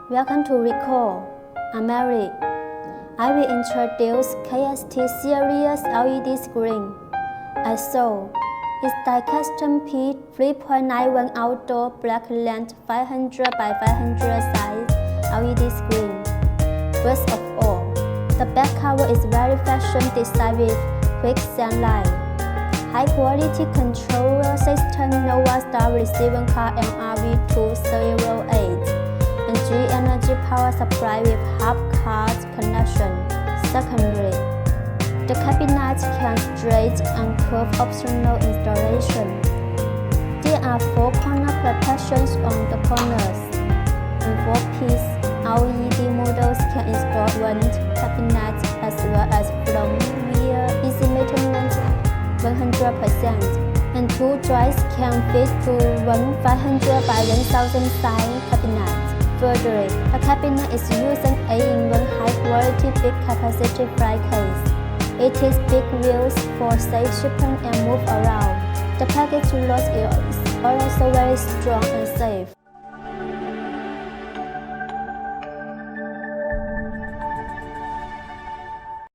Welcome to Rico. I'm Mary. I will introduce KST Series LED Screen. I saw it's the custom P 3.91 outdoor black length 500 by 500 size LED screen. First of all, the back cover is very fashion design with quick sunlight, high quality controller system, Nova Star receiving card MRV208, and G energy power supply with half card connection. Secondly, the cabinet can straight and curve optional installation. There are 4 corner protections on the corners, and 4-piece LED models can install one cabinet as well as from via easy maintenance 100%, and 2 joists can fit to one 500 by 1000 size cabinet. Further, the cabinet is using 8-in-1 high-quality big capacity flight case. It is big wheels for safe shipping and move around. The package load is also very strong and safe.